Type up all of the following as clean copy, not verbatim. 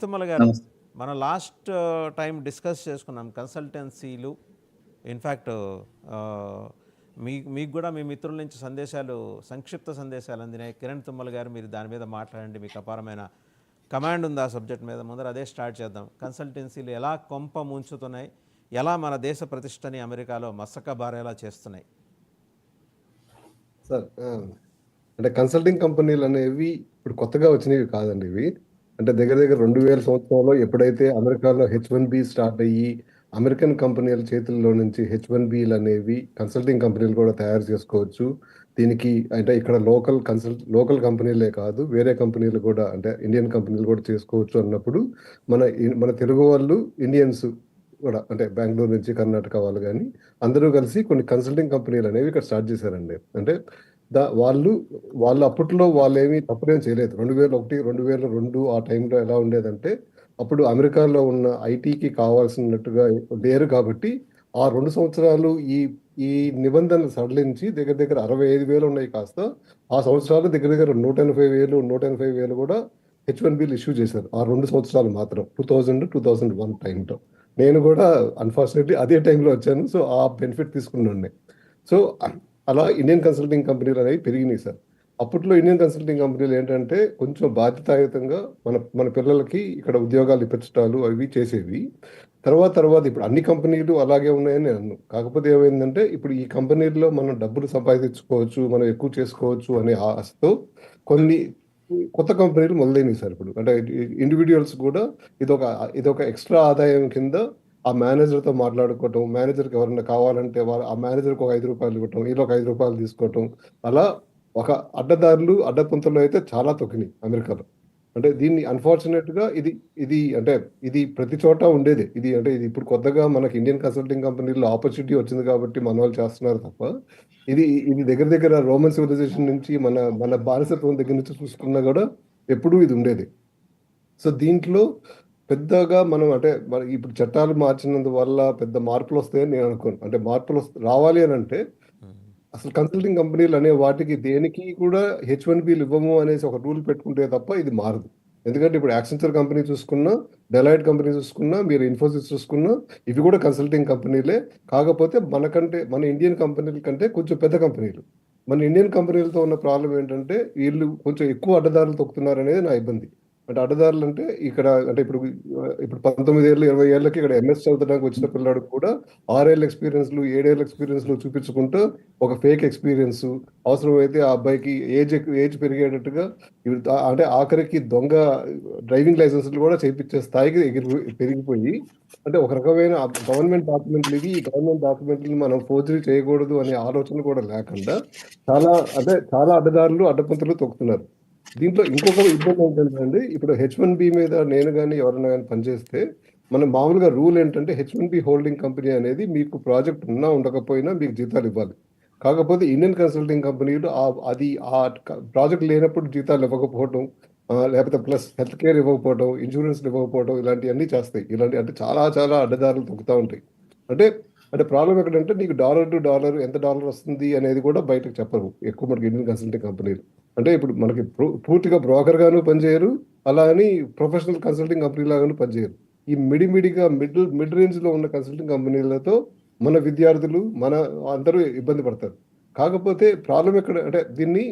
తిమ్మల గారు, నమస్తే. మనం లాస్ట్ టైం డిస్కస్ చేసుకున్నాం కన్సల్టెన్సీలు. ఇన్ఫ్యాక్ట్ మీకు కూడా మీ మిత్రుల నుంచి సంక్షిప్త సందేశాలు అందినాయి. కిరణ్ తుమ్మల గారు, మీరు దాని మీద మాట్లాడండి, మీకు అపారమైన కమాండ్ ఉంది ఆ సబ్జెక్ట్ మీద. ముందర అదే స్టార్ట్ చేద్దాం. కన్సల్టెన్సీలు ఎలా కొంప ముంచుతున్నాయి, ఎలా మన దేశ ప్రతిష్టని అమెరికాలో మసక బారేలా చేస్తున్నాయి? సార్ అంటే కన్సల్టింగ్ కంపెనీలు అనేవి ఇప్పుడు కొత్తగా వచ్చినవి కాదండి ఇవి. అంటే దగ్గర దగ్గర 2000 సంవత్సరంలో ఎప్పుడైతే అమెరికాలో H1B స్టార్ట్ అయ్యి అమెరికన్ కంపెనీల చేతుల్లో నుంచి H1Bలు అనేవి కన్సల్టింగ్ కంపెనీలు కూడా తయారు చేసుకోవచ్చు. దీనికి అంటే ఇక్కడ లోకల్ కంపెనీలే కాదు, వేరే కంపెనీలు కూడా అంటే ఇండియన్ కంపెనీలు కూడా చేసుకోవచ్చు అన్నప్పుడు మన తెలుగు వాళ్ళు, ఇండియన్స్ కూడా అంటే బెంగుళూరు నుంచి కర్ణాటక వాళ్ళు కానీ అందరూ కలిసి కొన్ని కన్సల్టింగ్ కంపెనీలు అనేవి ఇక్కడ స్టార్ట్ చేశారండి. అంటే వాళ్ళు అప్పట్లో వాళ్ళేమి తప్పులేం చేయలేదు. 2001, 2002 ఆ టైంలో ఎలా ఉండేదంటే, అప్పుడు అమెరికాలో ఉన్న ఐటీకి కావాల్సినట్టుగా లేరు కాబట్టి, ఆ 2 సంవత్సరాలు ఈ ఈ నిబంధనలు సడలించి దగ్గర దగ్గర 65,000 ఉన్నాయి కాస్త, ఆ సంవత్సరాలు దగ్గర దగ్గర 180,000 కూడా H1బీలు ఇష్యూ చేశారు. ఆ 2 సంవత్సరాలు మాత్రం 2000, 2001 టైంలో. నేను కూడా అన్‌ఫార్చునేట్‌లీ అదే టైంలో వచ్చాను. సో, ఆ బెనిఫిట్ తీసుకున్నోడినే. సో, అలా ఇండియన్ కన్సల్టింగ్ కంపెనీలు అనేవి పెరిగినాయి సార్. అప్పట్లో ఇండియన్ కన్సల్టింగ్ కంపెనీలు ఏంటంటే కొంచెం బాధ్యతాయుతంగా మన మన పిల్లలకి ఇక్కడ ఉద్యోగాలు ఇప్పించటాలు అవి చేసేవి. తర్వాత ఇప్పుడు అన్ని కంపెనీలు అలాగే ఉన్నాయని నేను అనను. కాకపోతే ఏమైందంటే ఇప్పుడు ఈ కంపెనీల్లో మనం డబ్బులు సంపాదించుకోవచ్చు, మనం ఎక్కువ చేసుకోవచ్చు అనే ఆశతో కొన్ని కొత్త కంపెనీలు మొదలైనయి సార్ ఇప్పుడు. అంటే ఇండివిడ్యువల్స్ కూడా ఇదొక ఇదొక ఎక్స్‌ట్రా ఆదాయం కింద ఆ మేనేజర్‌తో మాట్లాడుకోవటం, మేనేజర్‌కి ఎవరన్నా కావాలంటే ఆ మేనేజర్‌కి ఒక రూ. 5 ఇవ్వటం, ఈళ్ళు ఒక రూ. 5 తీసుకోవటం. అలా ఒక అడ్డదారులు, అడ్డపుంతలు అయితే చాలా తొక్కినాయి అమెరికాలో. అంటే దీన్ని అన్‌ఫార్చునేట్‌గా ఇది ప్రతి చోట ఉండేదే. ఇది ఇప్పుడు కొత్తగా మనకి ఇండియన్ కన్సల్టింగ్ కంపెనీలో ఆపర్చునిటీ వచ్చింది కాబట్టి మనోళ్ళు చేస్తున్నారు తప్ప, ఇది ఇది దగ్గర దగ్గర రోమన్ సివిలైజేషన్ నుంచి మన మన బానిసత్వం దగ్గర నుంచి చూసుకున్నా గూడా ఎప్పుడూ ఇది ఉండేది. సో, దీంట్లో పెద్దగా మనం అంటే ఇప్పుడు చట్టాలు మార్చినందువల్ల పెద్ద మార్పులొస్తాయని నేను అనుకోను. అంటే రావాలి అనంటే అసలు కన్సల్టింగ్ కంపెనీలు అనే వాటికి దేనికి కూడా H1బీలు ఇవ్వము అనేసి ఒక రూల్ పెట్టుకుంటే తప్ప ఇది మారదు. ఎందుకంటే ఇప్పుడు యాక్సెంచర్ కంపెనీ చూసుకున్నా, డెలాయిట్ కంపెనీ చూసుకున్నా, మీరు ఇన్ఫోసిస్ చూసుకున్నా ఇవి కూడా కన్సల్టింగ్ కంపెనీలే. కాకపోతే మన ఇండియన్ కంపెనీల కంటే కొంచెం పెద్ద కంపెనీలు. మన ఇండియన్ కంపెనీలతో ఉన్న ప్రాబ్లమ్ ఏంటంటే వీళ్ళు కొంచెం ఎక్కువ అడ్డదారులు తొక్కుతున్నారనేది నా ఇబ్బంది. అంటే అడ్డదారులంటే ఇప్పుడు 19 ఏళ్ళు, 20 ఏళ్ళకి ఇక్కడ ఎంఎస్ చదవడానికి వచ్చిన పిల్లాడికి కూడా 6 ఏళ్ల ఎక్స్‌పీరియన్స్‌లు, 7 ఏళ్ల ఎక్స్‌పీరియన్స్‌లు చూపించుకుంటూ ఒక ఫేక్ ఎక్స్‌పీరియన్సు, అవసరమైతే ఆ అబ్బాయికి ఏజ్ పెరిగేటట్టుగా అంటే ఆఖరికి దొంగ డ్రైవింగ్ లైసెన్స్‌లు కూడా చేపిచ్చే స్థాయికి పెరిగిపోయి, అంటే ఒక రకమైన గవర్నమెంట్ డాక్యుమెంట్లు ఇవి. ఈ గవర్నమెంట్ డాక్యుమెంట్‌లని మనం ఫోర్జరీ చేయకూడదు అనే ఆలోచన కూడా లేకుండా చాలా చాలా అడ్డదారులు, అడ్డపుంతలు తొక్కుతున్నారు. దీంట్లో ఇంకొక ఇబ్బంది ఏంటంటే అండి, ఇప్పుడు H1బీ మీద నేను గాని, ఎవరైనా గాని పనిచేస్తే, మనం మామూలుగా రూల్ ఏంటంటే H1బీ హోల్డింగ్ కంపెనీ అనేది మీకు ప్రాజెక్ట్ ఉన్నా, ఉండకపోయినా మీకు జీతాలివ్వాలి. కాకపోతే ఇండియన్ కన్సల్టింగ్ కంపెనీలు అది ప్రాజెక్ట్ లేనప్పుడు జీతాలు ఇవ్వకపోవటం, లేకపోతే ప్లస్ హెల్త్ కేర్ ఇవ్వకపోవటం, ఇన్స్యూరెన్స్‌లు ఇవ్వకపోవటం ఇలాంటియన్నీ చేస్తాయి. అంటే చాలా చాలా అడ్డదారులు తొక్కుతా ఉంటాయి. అంటే అంటే ప్రాబ్లమ్ ఎక్కడంటే నీకు డాలర్ టు డాలర్ ఎంత డాలర్ వస్తుంది అనేది కూడా బయటకు చెప్పరు. ఎక్కువ మనకి ఇండియన్ కన్సల్టింగ్ కంపెనీలు. అంటే ఇప్పుడు మనకి పూర్తిగా బ్రోకర్‌గాను పనిచేయరు. అలా అని ప్రొఫెషనల్ కన్సల్టింగ్ కంపెనీ లాగాను పనిచేయరు. ఈ మిడిమిడిగా మిడ్ రేంజ్‌లో ఉన్న కన్సల్టింగ్ కంపెనీలతో మన విద్యార్థులు, అందరూ ఇబ్బంది పడతారు. కాకపోతే ప్రాబ్లమ్ ఎక్కడ అంటే దీన్ని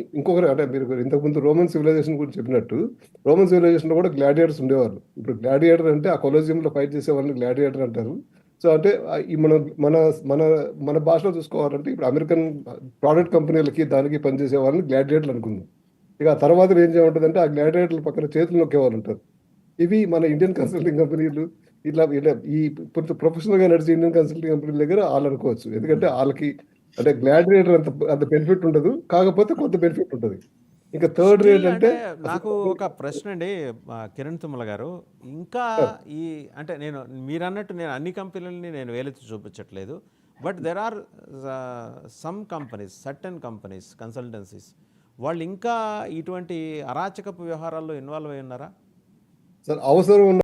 అంటే మీరు ఇంతకుముందు రోమన్ సివిలైజేషన్ గురించి చెప్పినట్టు, రోమన్ సివిలైజేషన్‌లో కూడా గ్లాడియేటర్స్ ఉండేవాళ్ళు. ఇప్పుడు గ్లాడియేటర్ అంటే ఆ కొలోసియంలో ఫైట్ చేసేవాళ్ళని గ్లాడియేటర్ అంటారు. సో, అంటే ఈ మనం మన మన మన భాషలో చూసుకోవాలంటే ఇప్పుడు అమెరికన్ ప్రోడక్ట్ కంపెనీలకి దానికి పనిచేసే వాళ్ళని గ్లాడియేటర్లు అనుకుందాం. ఇక ఆ తర్వాత ఏం చేయమంటదంటే ఆ గ్లాడియేటర్ల పక్కన చేతులు నొక్కేవాళ్ళు ఉంటారు. ఇవి మన ఇండియన్ కన్సల్టింగ్ కంపెనీలు ఇట్లా ఇలా ఈ కొంచెం ప్రొఫెషనల్‌గా నడిచే ఇండియన్ కన్సల్టింగ్ కంపెనీల దగ్గర ఆళ్ళనుకోవచ్చు. ఎందుకంటే ఆళ్ళకి అంటే గ్లాడియేటర్ అంత అంత బెనిఫిట్ ఉండదు. కాకపోతే కొంత బెనిఫిట్ ఉంటది. ఇంకా థర్డ్ స్టిల్ రేట్ అంటే అంటే అసలు నాకు ఒక ప్రశ్న అండి, కిరణ్ తుమ్మల గారు. ఇంకా సార్ ఈ అంటే మీరన్నట్టు నేను అన్ని కంపెనీలని నేను వేలెత్తి చూపించట్లేదు. But there are some companies, certain companies, consultancies, వాళ్ళు ఇంకా ఇటువంటి అరాచకపు వ్యవహారాల్లో ఇన్వాల్వ్ అయి ఉన్నారా? అవసరం ఉన్న